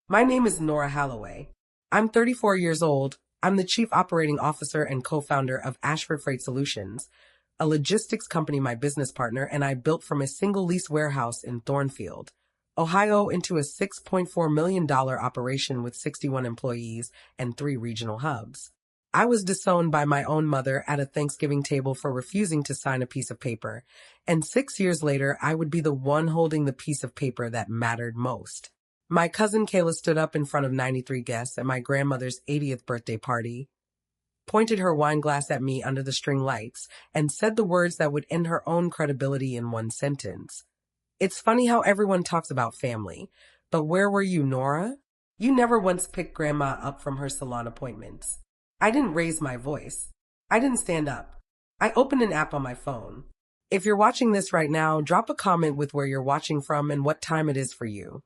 My name is Nora Holloway. I'm 34 years old. I'm the Chief Operating Officer and co-founder of Ashford Freight Solutions, a logistics company my business partner and I built from a single lease warehouse in Thornfield, Ohio into a $6.4 million operation with 61 employees and 3 regional hubs. I was disowned by my own mother at a Thanksgiving table for refusing to sign a piece of paper, and 6 years later I would be the one holding the piece of paper that mattered most. My cousin Kayla stood up in front of 93 guests at my grandmother's 80th birthday party, pointed her wine glass at me under the string lights, and said the words that would end her own credibility in one sentence. It's funny how everyone talks about family, but where were you, Nora? You never once picked Grandma up from her salon appointments. I didn't raise my voice. I didn't stand up. I opened an app on my phone. If you're watching this right now, drop a comment with where you're watching from and what time it is for you.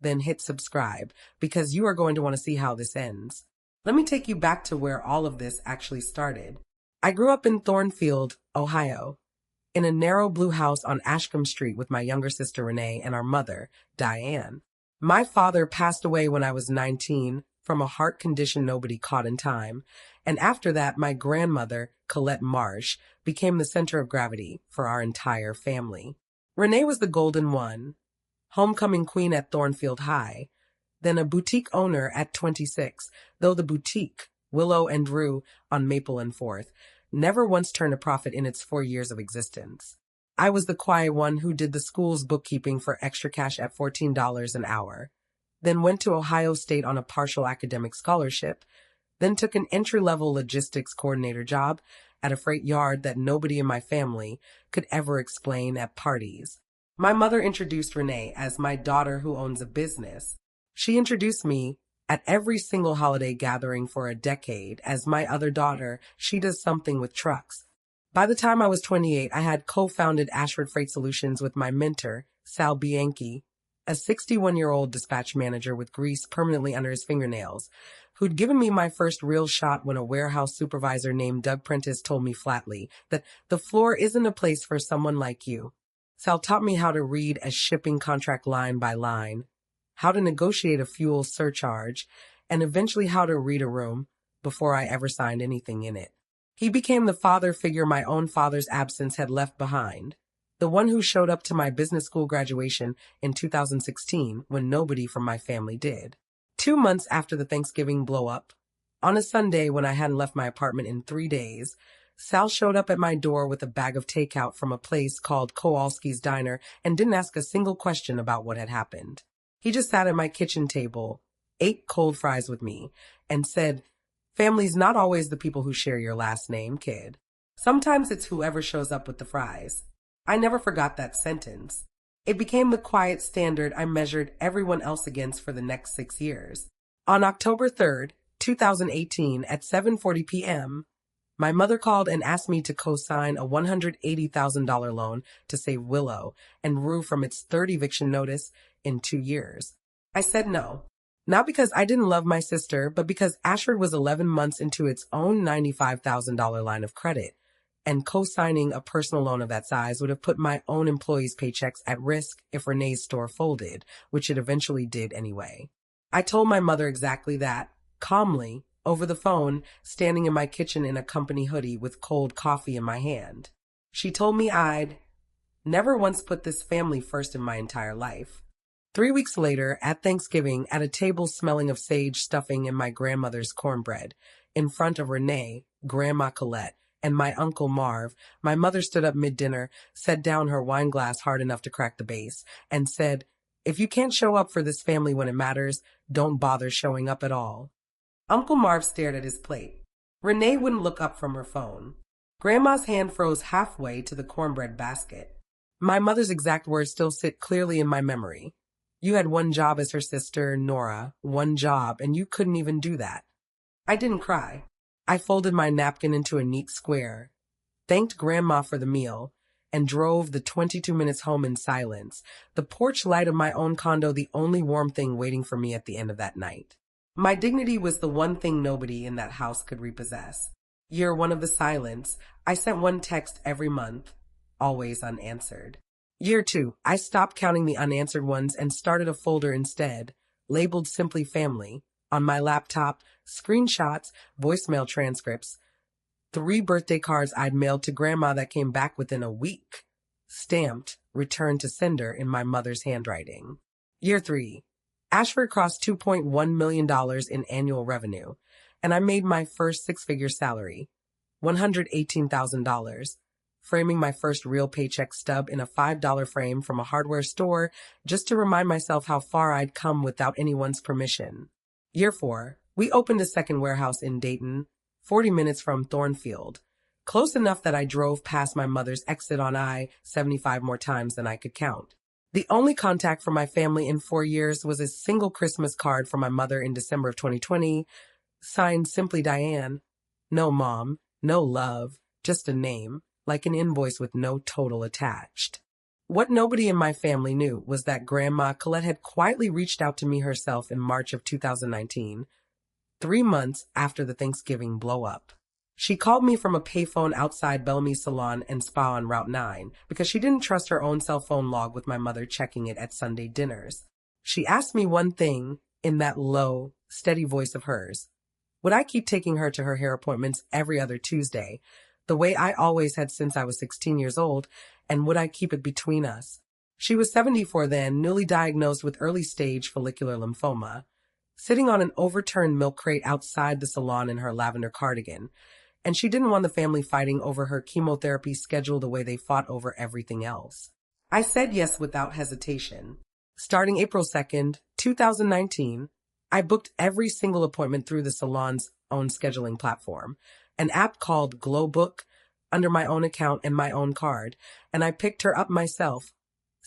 Then hit subscribe, because you are going to want to see how this ends. Let me take you back to where all of this actually started. I grew up in Thornfield, Ohio, in a narrow blue house on Ashcombe Street with my younger sister Renee and our mother, Diane. My father passed away when I was 19 from a heart condition nobody caught in time, and after that my grandmother, Colette Marsh, became the center of gravity for our entire family. Renee was the golden one, homecoming queen at Thornfield High, then a boutique owner at 26, though the boutique, Willow and Rue on Maple and 4th, never once turned a profit in its 4 years of existence. I was the quiet one who did the school's bookkeeping for extra cash at $14 an hour, then went to Ohio State on a partial academic scholarship, then took an entry-level logistics coordinator job at a freight yard that nobody in my family could ever explain at parties. My mother introduced Renee as my daughter who owns a business. She introduced me at every single holiday gathering for a decade as my other daughter. She does something with trucks. By the time I was 28, I had co-founded Ashford Freight Solutions with my mentor, Sal Bianchi, a 61-year-old dispatch manager with grease permanently under his fingernails, who'd given me my first real shot when a warehouse supervisor named Doug Prentice told me flatly that the floor isn't a place for someone like you. Sal taught me how to read a shipping contract line by line, how to negotiate a fuel surcharge, and eventually how to read a room before I ever signed anything in it. He became the father figure my own father's absence had left behind, the one who showed up to my business school graduation in 2016 when nobody from my family did. 2 months after the Thanksgiving blow-up, on a Sunday when I hadn't left my apartment in 3 days, Sal showed up at my door with a bag of takeout from a place called Kowalski's Diner and didn't ask a single question about what had happened. He just sat at my kitchen table, ate cold fries with me, and said, "Family's not always the people who share your last name, kid. Sometimes it's whoever shows up with the fries." I never forgot that sentence. It became the quiet standard I measured everyone else against for the next 6 years. On October 3rd, 2018, at 7:40 p.m., my mother called and asked me to co-sign a $180,000 loan to save Willow and Rue from its third eviction notice in 2 years. I said no, not because I didn't love my sister, but because Ashford was 11 months into its own $95,000 line of credit, and co-signing a personal loan of that size would have put my own employees' paychecks at risk if Renee's store folded, which it eventually did anyway. I told my mother exactly that, calmly, over the phone, standing in my kitchen in a company hoodie with cold coffee in my hand. She told me I'd never once put this family first in my entire life. 3 weeks later, at Thanksgiving, at a table smelling of sage stuffing and my grandmother's cornbread, in front of Renee, Grandma Colette, and my Uncle Marv, my mother stood up mid-dinner, set down her wine glass hard enough to crack the base, and said, "If you can't show up for this family when it matters, don't bother showing up at all." Uncle Marv stared at his plate. Renee wouldn't look up from her phone. Grandma's hand froze halfway to the cornbread basket. My mother's exact words still sit clearly in my memory. "You had one job as her sister, Nora, one job, and you couldn't even do that." I didn't cry. I folded my napkin into a neat square, thanked Grandma for the meal, and drove the 22 minutes home in silence, the porch light of my own condo the only warm thing waiting for me at the end of that night. My dignity was the one thing nobody in that house could repossess. Year 1 of the silence, I sent one text every month, always unanswered. Year 2, I stopped counting the unanswered ones and started a folder instead, labeled simply family. On my laptop, screenshots, voicemail transcripts, 3 birthday cards I'd mailed to Grandma that came back within a week. Stamped, returned to sender in my mother's handwriting. Year 3. Ashford crossed $2.1 million in annual revenue, and I made my first six-figure salary, $118,000, framing my first real paycheck stub in a $5 frame from a hardware store just to remind myself how far I'd come without anyone's permission. Year 4. We opened a second warehouse in Dayton, 40 minutes from Thornfield, close enough that I drove past my mother's exit on I-75 more times than I could count. The only contact from my family in 4 years was a single Christmas card from my mother in December of 2020, signed simply Diane. No mom, no love, just a name, like an invoice with no total attached. What nobody in my family knew was that Grandma Colette had quietly reached out to me herself in March of 2019, 3 months after the Thanksgiving blow-up. She called me from a payphone outside Bellamy's Salon and Spa on Route 9 because she didn't trust her own cell phone log with my mother checking it at Sunday dinners. She asked me one thing in that low, steady voice of hers. Would I keep taking her to her hair appointments every other Tuesday, the way I always had since I was 16 years old, and would I keep it between us? She was 74 then, newly diagnosed with early-stage follicular lymphoma, sitting on an overturned milk crate outside the salon in her lavender cardigan, and she didn't want the family fighting over her chemotherapy schedule the way they fought over everything else. I said yes without hesitation. Starting April 2nd, 2019, I booked every single appointment through the salon's own scheduling platform, an app called Glowbook, under my own account and my own card, and I picked her up myself,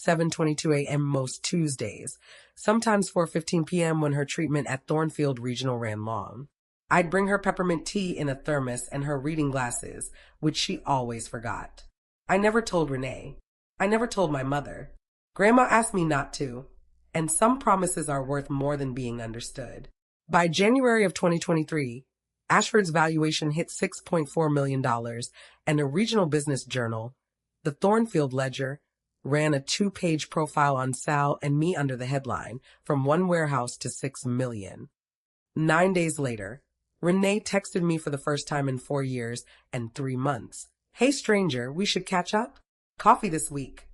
7:22 a.m. most Tuesdays, sometimes 4:15 p.m. when her treatment at Thornfield Regional ran long. I'd bring her peppermint tea in a thermos and her reading glasses, which she always forgot. I never told Renee. I never told my mother. Grandma asked me not to, and some promises are worth more than being understood. By January of 2023, Ashford's valuation hit $6.4 million, and a regional business journal, the Thornfield Ledger, ran a 2-page profile on Sal and me under the headline, "From One Warehouse to 6 Million." 9 days later, Renee texted me for the first time in 4 years and 3 months. "Hey stranger, we should catch up? Coffee this week."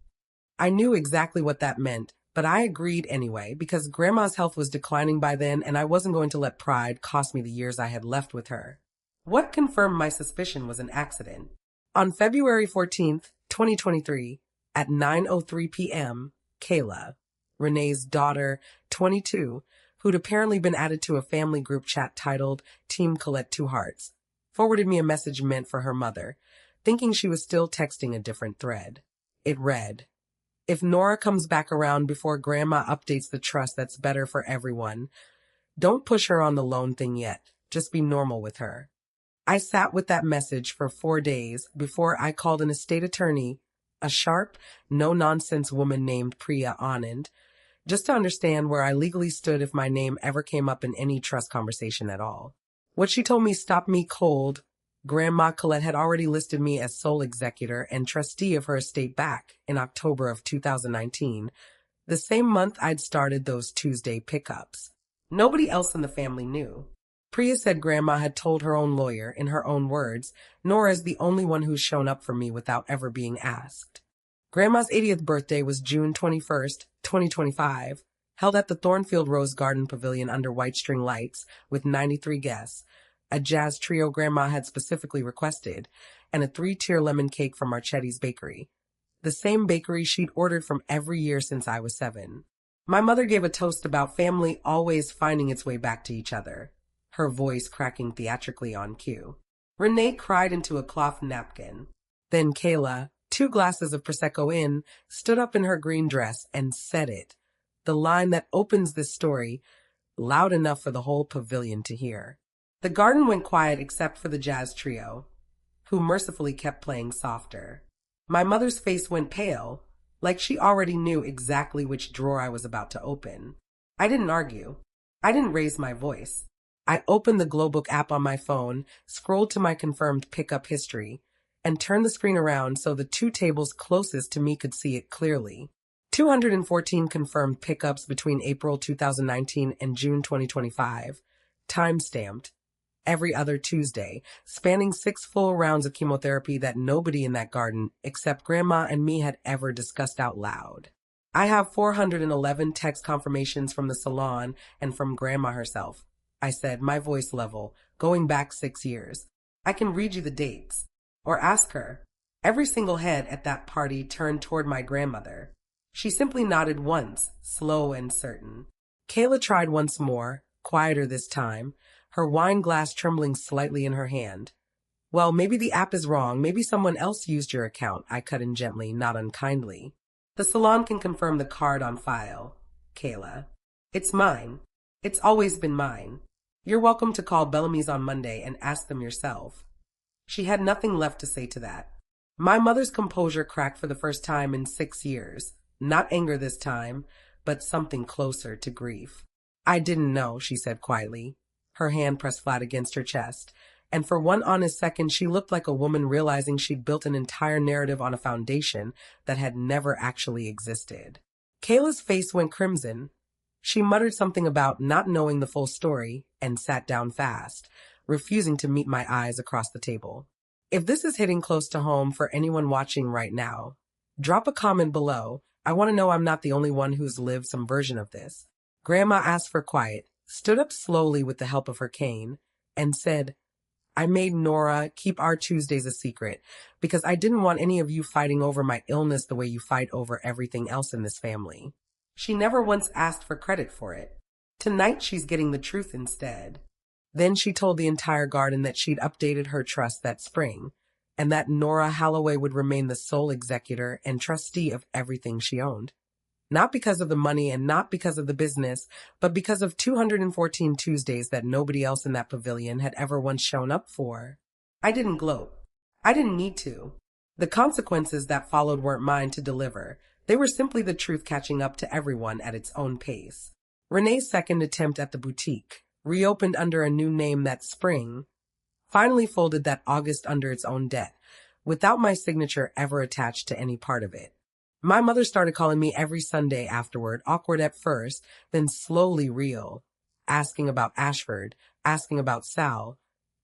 I knew exactly what that meant, but I agreed anyway because Grandma's health was declining by then and I wasn't going to let pride cost me the years I had left with her. What confirmed my suspicion was an accident. On February 14th, 2023, at 9:03 p.m., Kayla, Renee's daughter, 22, who'd apparently been added to a family group chat titled Team Colette Two Hearts, forwarded me a message meant for her mother, thinking she was still texting a different thread. It read, "If Nora comes back around before Grandma updates the trust that's better for everyone, don't push her on the loan thing yet. Just be normal with her." I sat with that message for 4 days before I called an estate attorney, a sharp, no-nonsense woman named Priya Anand, just to understand where I legally stood if my name ever came up in any trust conversation at all. What she told me stopped me cold. Grandma Colette had already listed me as sole executor and trustee of her estate back in October of 2019, the same month I'd started those Tuesday pickups. Nobody else in the family knew. Priya said Grandma had told her own lawyer, in her own words, "Nora is the only one who's shown up for me without ever being asked." Grandma's 80th birthday was June 21st, 2025, held at the Thornfield Rose Garden Pavilion under white string lights with 93 guests, a jazz trio Grandma had specifically requested, and a 3-tier lemon cake from Marchetti's Bakery, the same bakery she'd ordered from every year since I was 7. My mother gave a toast about family always finding its way back to each other, her voice cracking theatrically on cue. Renee cried into a cloth napkin. Then Kayla, 2 glasses of Prosecco in, stood up in her green dress and said it, the line that opens this story, loud enough for the whole pavilion to hear. The garden went quiet except for the jazz trio, who mercifully kept playing softer. My mother's face went pale, like she already knew exactly which drawer I was about to open. I didn't argue. I didn't raise my voice. I opened the Glowbook app on my phone, scrolled to my confirmed pickup history, and turned the screen around so the 2 tables closest to me could see it clearly. 214 confirmed pickups between April 2019 and June 2025. Time-stamped. Every other Tuesday, spanning 6 full rounds of chemotherapy that nobody in that garden except Grandma and me had ever discussed out loud. I have 411 text confirmations from the salon and from Grandma herself, I said, my voice level, going back 6 years. I can read you the dates. Or ask her. Every single head at that party turned toward my grandmother. She simply nodded once, slow and certain. Kayla tried once more, quieter this time, her wine glass trembling slightly in her hand. Well, maybe the app is wrong. Maybe someone else used your account, I cut in gently, not unkindly. The salon can confirm the card on file. Kayla. It's mine. It's always been mine. You're welcome to call Bellamy's on Monday and ask them yourself. She had nothing left to say to that. My mother's composure cracked for the first time in 6 years. Not anger this time, but something closer to grief. I didn't know, she said quietly, her hand pressed flat against her chest, and for one honest second she looked like a woman realizing she'd built an entire narrative on a foundation that had never actually existed. Kayla's face went crimson. She muttered something about not knowing the full story and sat down fast, refusing to meet my eyes across the table. If this is hitting close to home for anyone watching right now, drop a comment below. I want to know I'm not the only one who's lived some version of this. Grandma asked for quiet, stood up slowly with the help of her cane, and said, I made Nora keep our Tuesdays a secret because I didn't want any of you fighting over my illness the way you fight over everything else in this family. She never once asked for credit for it. Tonight she's getting the truth instead. Then she told the entire garden that she'd updated her trust that spring, and that Nora Holloway would remain the sole executor and trustee of everything she owned. Not because of the money and not because of the business, but because of 214 Tuesdays that nobody else in that pavilion had ever once shown up for. I didn't gloat. I didn't need to. The consequences that followed weren't mine to deliver. They were simply the truth catching up to everyone at its own pace. Renee's second attempt at the boutique, reopened under a new name that spring, finally folded that August under its own debt, without my signature ever attached to any part of it. My mother started calling me every Sunday afterward, awkward at first, then slowly real, asking about Ashford, asking about Sal,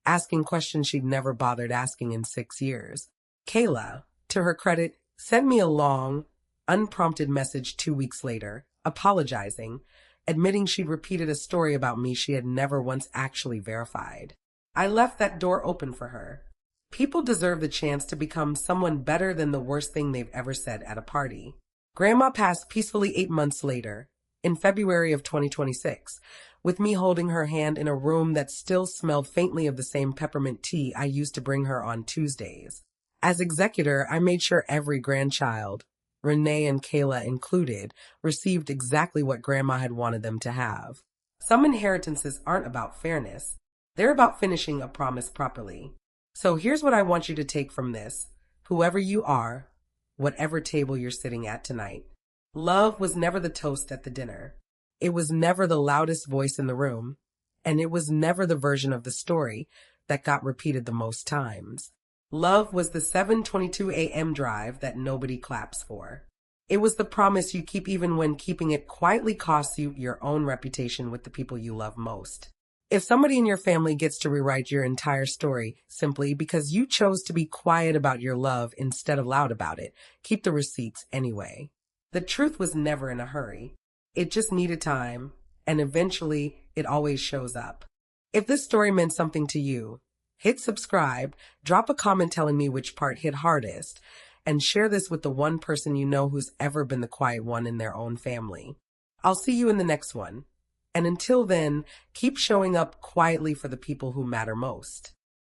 asking questions she'd never bothered asking in 6 years. Kayla, to her credit, sent me a long, unprompted message 2 weeks later, apologizing, admitting she'd repeated a story about me she had never once actually verified. I left that door open for her. People deserve the chance to become someone better than the worst thing they've ever said at a party. Grandma passed peacefully 8 months later, in February of 2026, with me holding her hand in a room that still smelled faintly of the same peppermint tea I used to bring her on Tuesdays. As executor, I made sure every grandchild, Renee and Kayla included, received exactly what Grandma had wanted them to have. Some inheritances aren't about fairness. They're about finishing a promise properly. So here's what I want you to take from this. Whoever you are, whatever table you're sitting at tonight, love was never the toast at the dinner. It was never the loudest voice in the room, and it was never the version of the story that got repeated the most times. Love was the 7:22 a.m. drive that nobody claps for. It was the promise you keep even when keeping it quietly costs you your own reputation with the people you love most. If somebody in your family gets to rewrite your entire story simply because you chose to be quiet about your love instead of loud about it, keep the receipts anyway. The truth was never in a hurry. It just needed time, and eventually it always shows up. If this story meant something to you, hit subscribe, drop a comment telling me which part hit hardest, and share this with the one person you know who's ever been the quiet one in their own family. I'll see you in the next one. And until then, keep showing up quietly for the people who matter most.